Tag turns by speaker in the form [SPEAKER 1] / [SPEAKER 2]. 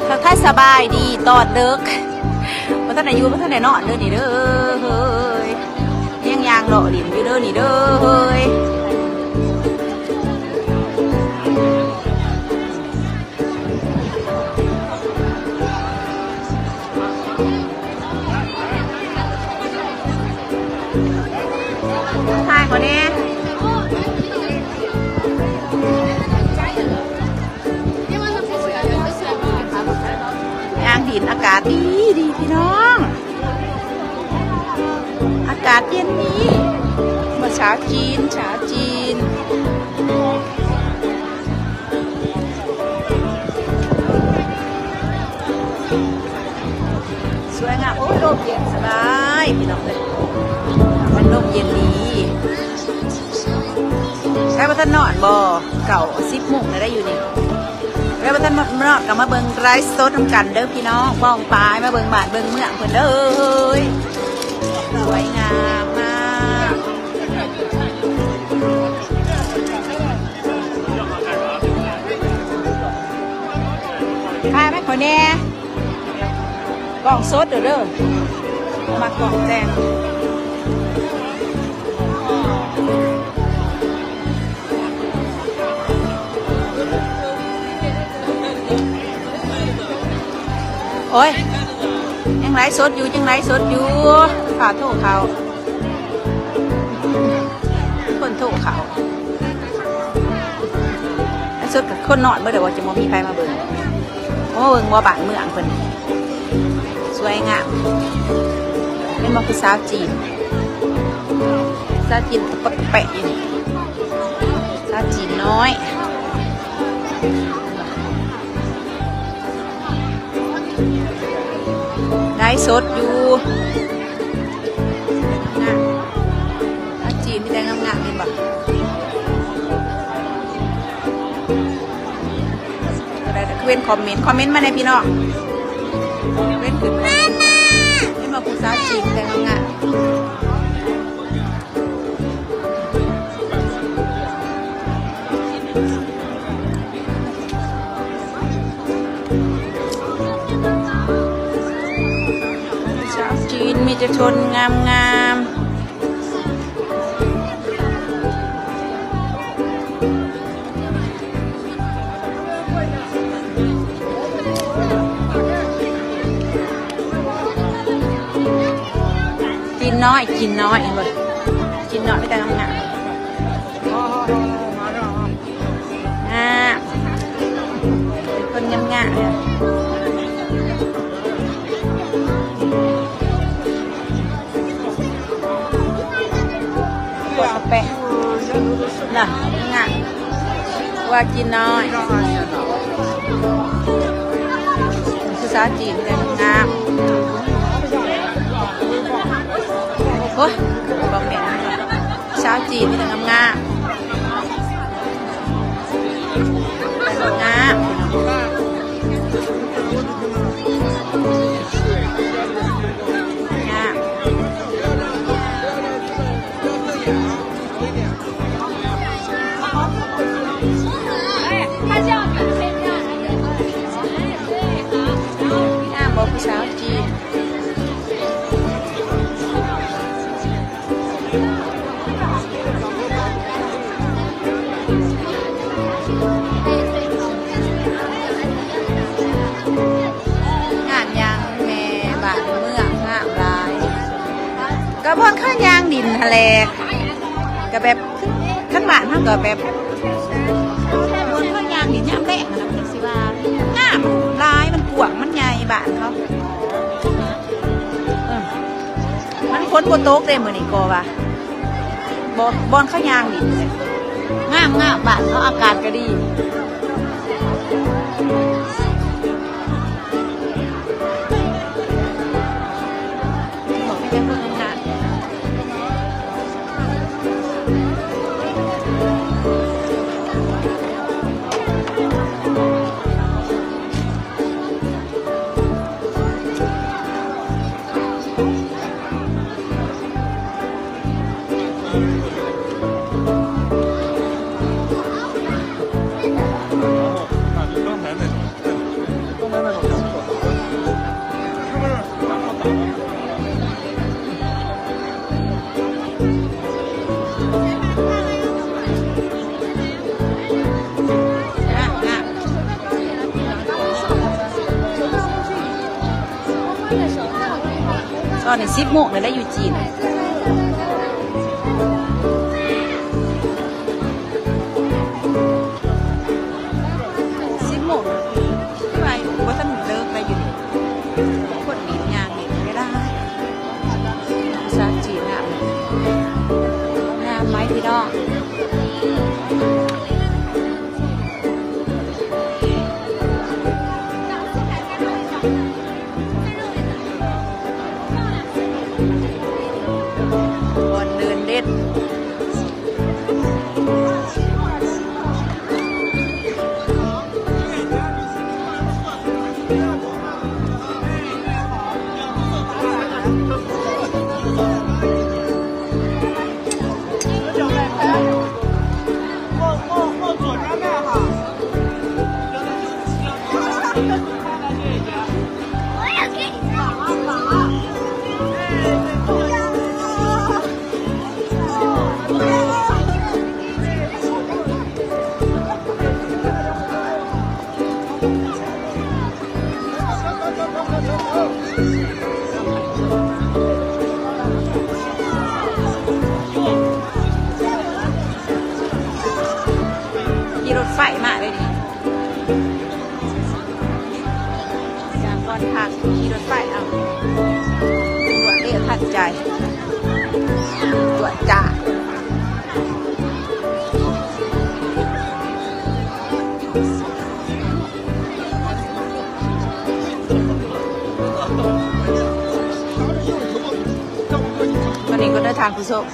[SPEAKER 1] ทักทายสบายดีตอดเด็กมาท่านอายุมาท่านไหนนอนเด้อนี่เด้อเฮ้ยยังยางหล่อดินอยู่เด้อนี่เด้อเฮ้ยถ่ายก่อนเนี่ยยางดินอากาศดีดีพี่น้องอากาศเย็นนี้มาเช้าจีนสวยงามโอ้ยลมเย็นสบายพี่น้องเลยมันลมเย็นดีใช้ประทันนอนบ่เก่า10 โมงได้อยู่นี่แล้วประทันนอนกับมาเบิ่งไรส์โซดน้ำกันเด้อพี่น้องบ้องปลายมาเบิ่งบ้านเบิ่งเมืองเพิ่นเด้อสวยงามมากถ่ายไหมขอแน่กล่องโซดเด้อมากล่องแดงโอ้ยยังไลฟ์สดอยู่ฝาโถเขาคนโถเขาไลฟ์สดกับคนนอนเมื่อเดี๋ยวว่าจะมีใครมาเบิ่งโอ้เบิ่งว่าบ้านเมืองเพิ่นสวยงามเป็นมอคือสาวจีนตะปะแปะอยู่สาวจีนน้อยได้สดอยู่งามอาจีนมีแต่งามๆเห็นบ่อะไรแต่เว้นคอมเมนต์มาในพี่น้องเว้นขึ้นเป็นบ่ผู้สาวจีนแต่งามจีนมีแต่ชนงามกินน้อยเห็นบ่กินน้อยไม่แต่งามเป็นคนงามเลยกดแปะน่ะงะว่ากินน้อยภาษาจีนแต่งามโอ้ยบอกแม่ภาษาจีนมีแต่งามผู้สาวจีนงานยางแม่บ้านเมืองงามลายกระบวนข้ายางดินทะเลกับแบบขั้นบ้านเท่ากับแบบบนข้ายางดินย่ำแรงนะพี่สิว่างามลายมันกว้างมันใหญ่บ้านเขามันพ้นโบโต๊กเลยเหมือนอีกว่าบอนข้าวยางดิงามบ้านเขาอากาศก็ดีบอกไม่เป็นคนงาน ตอนนี้10 โมงเลยได้อยู่จีน10 โมงไปว่าท่านเลิกไปอยู่คนหนีงานหนีไม่ได้ภาษาจีนงามไหมพี่น้องคนเดินเล่นมีรถไฟมาเลยดิจากก่อนทางขี่รถไฟเอาตรวจเรียกทันใจตรวจจ่าตอนนี้ก็เดินทางผู้ชม